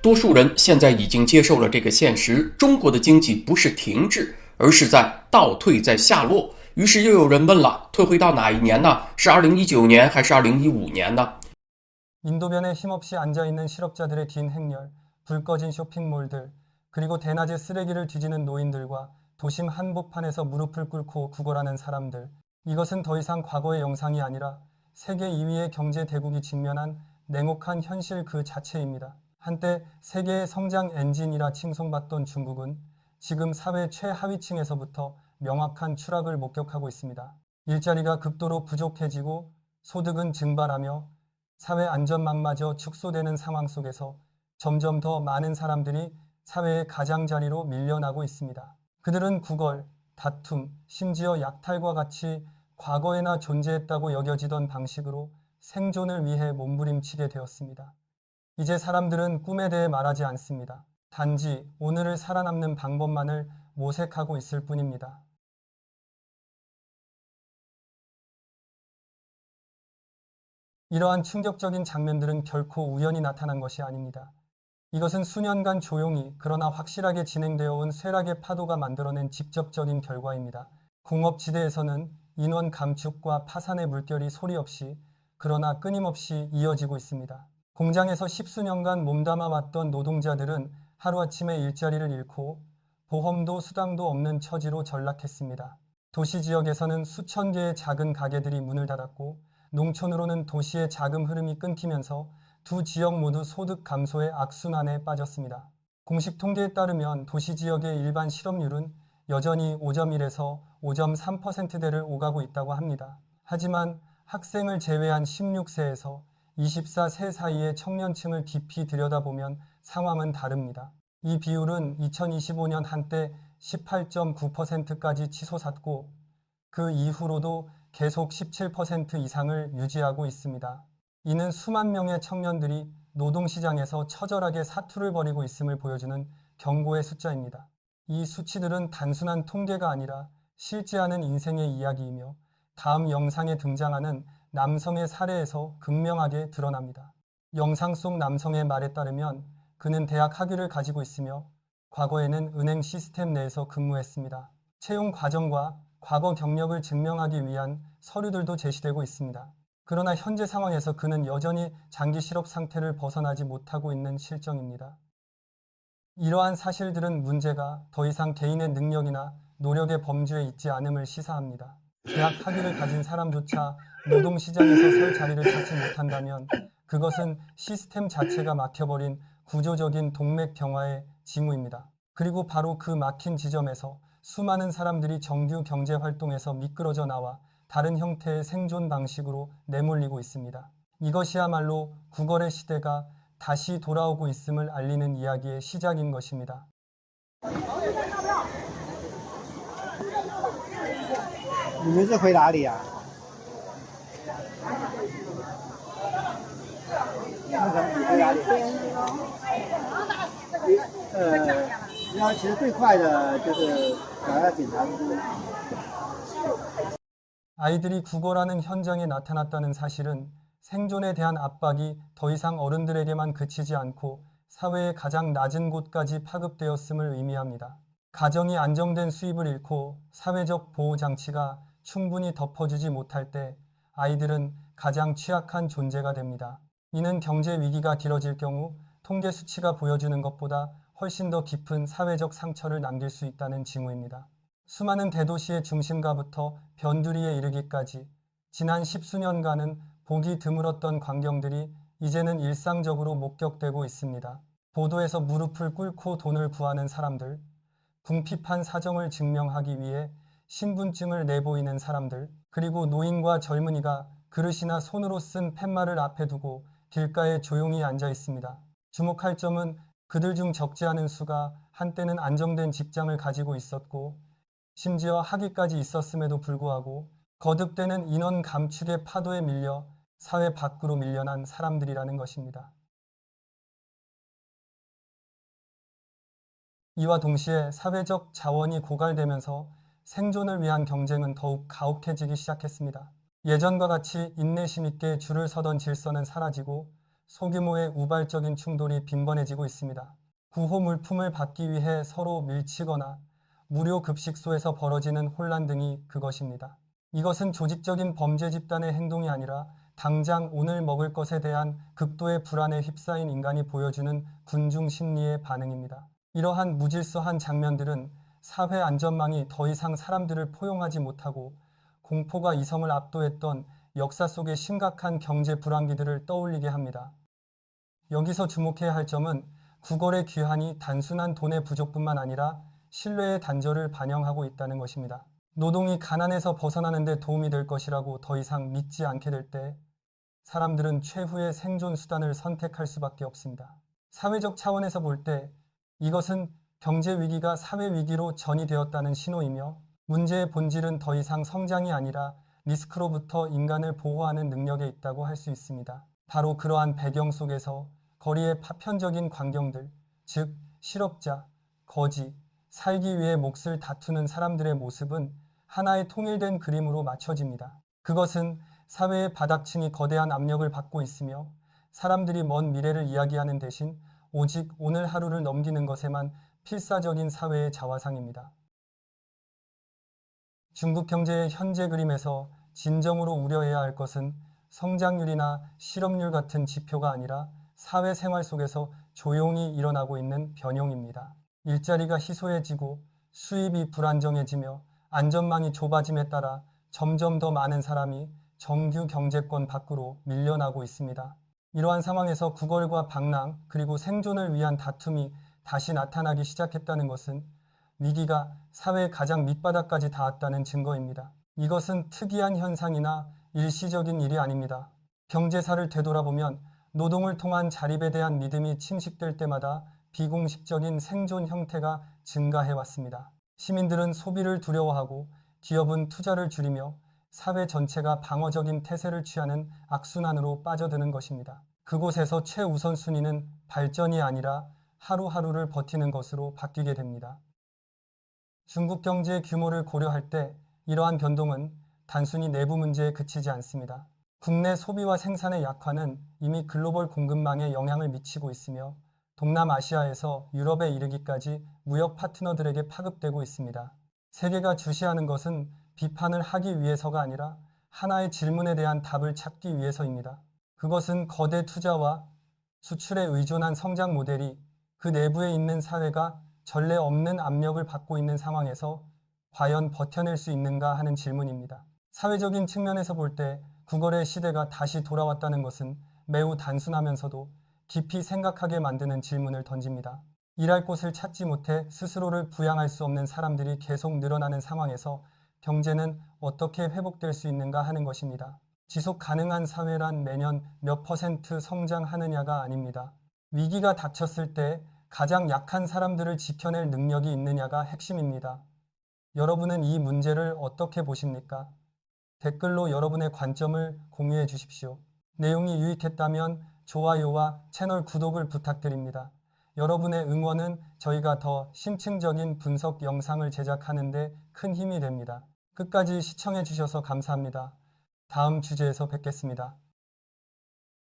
多数人现在已经接受了这个现实，中国的经济不是停滞，而是在倒退，在下落。于是又有人问了，退回到哪一年呢？是2019年还是2015年呢？ 인도변에 힘없이 앉아있는 실업자들의 긴 행렬, 불 꺼진 쇼핑몰들, 그리고 대낮에 쓰레기를 뒤지는 노인들과 도심 한복판에서 무릎을 꿇고 구걸하는 사람들. 이것은 더 이상 과거의 영상이 아니라 세계 2위의 경제 대국이 직면한 냉혹한 현실 그 자체입니다. 한때 세계의 성장 엔진이라 칭송받던 중국은 지금 사회 최하위층에서부터 명확한 추락을 목격하고 있습니다. 일자리가 극도로 부족해지고 소득은 증발하며 사회 안전망마저 축소되는 상황 속에서 점점 더 많은 사람들이 사회의 가장자리로 밀려나고 있습니다. 그들은 구걸, 다툼, 심지어 약탈과 같이 과거에나 존재했다고 여겨지던 방식으로 생존을 위해 몸부림치게 되었습니다. 이제 사람들은 꿈에 대해 말하지 않습니다. 단지 오늘을 살아남는 방법만을 모색하고 있을 뿐입니다. 이러한 충격적인 장면들은 결코 우연히 나타난 것이 아닙니다. 이것은 수년간 조용히 그러나 확실하게 진행되어 온 쇠락의 파도가 만들어낸 직접적인 결과입니다. 공업지대에서는 인원 감축과 파산의 물결이 소리 없이 그러나 끊임없이 이어지고 있습니다. 공장에서 십수년간 몸담아 왔던 노동자들은 하루아침에 일자리를 잃고 보험도 수당도 없는 처지로 전락했습니다. 도시 지역에서는 수천 개의 작은 가게들이 문을 닫았고 농촌으로는 도시의 자금 흐름이 끊기면서 두 지역 모두 소득 감소의 악순환에 빠졌습니다. 공식 통계에 따르면 도시 지역의 일반 실업률은 여전히 5.1에서 5.3%대를 오가고 있다고 합니다. 하지만 학생을 제외한 16세에서 24세 사이의 청년층을 깊이 들여다보면 상황은 다릅니다. 이 비율은 2025년 한때 18.9%까지 치솟았고 그 이후로도 계속 17% 이상을 유지하고 있습니다. 이는 수만 명의 청년들이 노동시장에서 처절하게 사투를 벌이고 있음을 보여주는 경고의 숫자입니다. 이 수치들은 단순한 통계가 아니라 실제하는 인생의 이야기이며 다음 영상에 등장하는 남성의 사례에서 극명하게 드러납니다. 영상 속 남성의 말에 따르면 그는 대학 학위를 가지고 있으며 과거에는 은행 시스템 내에서 근무했습니다. 채용 과정과 과거 경력을 증명하기 위한 서류들도 제시되고 있습니다. 그러나 현재 상황에서 그는 여전히 장기 실업 상태를 벗어나지 못하고 있는 실정입니다. 이러한 사실들은 문제가 더 이상 개인의 능력이나 노력의 범주에 있지 않음을 시사합니다. 대학 학위를 가진 사람조차 노동시장에서 설 자리를 찾지 못한다면 그것은 시스템 자체가 막혀버린 구조적인 동맥경화의 징후입니다. 그리고 바로 그 막힌 지점에서 수많은 사람들이 정규 경제활동에서 미끄러져 나와 다른 형태의 생존 방식으로 내몰리고 있습니다. 이것이야말로 구걸의 시대가 다시 돌아오고 있음을 알리는 이야기의 시작인 것입니다. 你们是回哪里呀？那个你回哪里？要其实最快的就是找到警察局。 아이들이 구걸하는 현장에 나타났다는 사실은 생존에 대한 압박이 더 이상 어른들에게만 그치지 않고 사회의 가장 낮은 곳까지 파급되었음을 의미합니다. 가정이 안정된 수입을 잃고 사회적 보호장치가 충분히 덮어주지 못할 때 아이들은 가장 취약한 존재가 됩니다. 이는 경제 위기가 길어질 경우 통계 수치가 보여주는 것보다 훨씬 더 깊은 사회적 상처를 남길 수 있다는 징후입니다. 수많은 대도시의 중심가부터 변두리에 이르기까지 지난 십수년간은 보기 드물었던 광경들이 이제는 일상적으로 목격되고 있습니다. 보도에서 무릎을 꿇고 돈을 구하는 사람들, 궁핍한 사정을 증명하기 위해 신분증을 내보이는 사람들, 그리고 노인과 젊은이가 그릇이나 손으로 쓴 팻말을 앞에 두고 길가에 조용히 앉아 있습니다. 주목할 점은 그들 중 적지 않은 수가 한때는 안정된 직장을 가지고 있었고 심지어 학위까지 있었음에도 불구하고 거듭되는 인원 감축의 파도에 밀려 사회 밖으로 밀려난 사람들이라는 것입니다. 이와 동시에 사회적 자원이 고갈되면서 생존을 위한 경쟁은 더욱 가혹해지기 시작했습니다. 예전과 같이 인내심 있게 줄을 서던 질서는 사라지고 소규모의 우발적인 충돌이 빈번해지고 있습니다. 구호 물품을 받기 위해 서로 밀치거나 무료 급식소에서 벌어지는 혼란 등이 그것입니다. 이것은 조직적인 범죄 집단의 행동이 아니라 당장 오늘 먹을 것에 대한 극도의 불안에 휩싸인 인간이 보여주는 군중 심리의 반응입니다. 이러한 무질서한 장면들은 사회 안전망이 더 이상 사람들을 포용하지 못하고 공포가 이성을 압도했던 역사 속의 심각한 경제 불황기들을 떠올리게 합니다. 여기서 주목해야 할 점은 구걸의 귀환이 단순한 돈의 부족뿐만 아니라 신뢰의 단절을 반영하고 있다는 것입니다. 노동이 가난에서 벗어나는 데 도움이 될 것이라고 더 이상 믿지 않게 될 때 사람들은 최후의 생존 수단을 선택할 수밖에 없습니다. 사회적 차원에서 볼 때 이것은 경제 위기가 사회 위기로 전이되었다는 신호이며 문제의 본질은 더 이상 성장이 아니라 리스크로부터 인간을 보호하는 능력에 있다고 할 수 있습니다. 바로 그러한 배경 속에서 거리의 파편적인 광경들, 즉 실업자, 거지, 살기 위해 몫을 다투는 사람들의 모습은 하나의 통일된 그림으로 맞춰집니다. 그것은 사회의 바닥층이 거대한 압력을 받고 있으며 사람들이 먼 미래를 이야기하는 대신 오직 오늘 하루를 넘기는 것에만 필사적인 사회의 자화상입니다. 중국 경제의 현재 그림에서 진정으로 우려해야 할 것은 성장률이나 실업률 같은 지표가 아니라 사회생활 속에서 조용히 일어나고 있는 변형입니다. 일자리가 희소해지고 수입이 불안정해지며 안전망이 좁아짐에 따라 점점 더 많은 사람이 정규 경제권 밖으로 밀려나고 있습니다. 이러한 상황에서 구걸과 방랑 그리고 생존을 위한 다툼이 다시 나타나기 시작했다는 것은 위기가 사회의 가장 밑바닥까지 닿았다는 증거입니다. 이것은 특이한 현상이나 일시적인 일이 아닙니다. 경제사를 되돌아보면 노동을 통한 자립에 대한 믿음이 침식될 때마다 비공식적인 생존 형태가 증가해왔습니다. 시민들은 소비를 두려워하고 기업은 투자를 줄이며 사회 전체가 방어적인 태세를 취하는 악순환으로 빠져드는 것입니다. 그곳에서 최우선 순위는 발전이 아니라 하루하루를 버티는 것으로 바뀌게 됩니다. 중국 경제의 규모를 고려할 때 이러한 변동은 단순히 내부 문제에 그치지 않습니다. 국내 소비와 생산의 약화는 이미 글로벌 공급망에 영향을 미치고 있으며 동남아시아에서 유럽에 이르기까지 무역 파트너들에게 파급되고 있습니다. 세계가 주시하는 것은 비판을 하기 위해서가 아니라 하나의 질문에 대한 답을 찾기 위해서입니다. 그것은 거대 투자와 수출에 의존한 성장 모델이 그 내부에 있는 사회가 전례 없는 압력을 받고 있는 상황에서 과연 버텨낼 수 있는가 하는 질문입니다. 사회적인 측면에서 볼 때 구걸의 시대가 다시 돌아왔다는 것은 매우 단순하면서도 깊이 생각하게 만드는 질문을 던집니다. 일할 곳을 찾지 못해 스스로를 부양할 수 없는 사람들이 계속 늘어나는 상황에서 경제는 어떻게 회복될 수 있는가 하는 것입니다. 지속 가능한 사회란 매년 몇 % 성장하느냐가 아닙니다. 위기가 닥쳤을 때 가장 약한 사람들을 지켜낼 능력이 있느냐가 핵심입니다. 여러분은 이 문제를 어떻게 보십니까? 댓글로 여러분의 관점을 공유해 주십시오. 내용이 유익했다면 좋아요와 채널 구독을 부탁드립니다. 여러분의 응원은 저희가 더 심층적인 분석 영상을 제작하는 데 큰 힘이 됩니다. 끝까지 시청해 주셔서 감사합니다. 다음 주제에서 뵙겠습니다.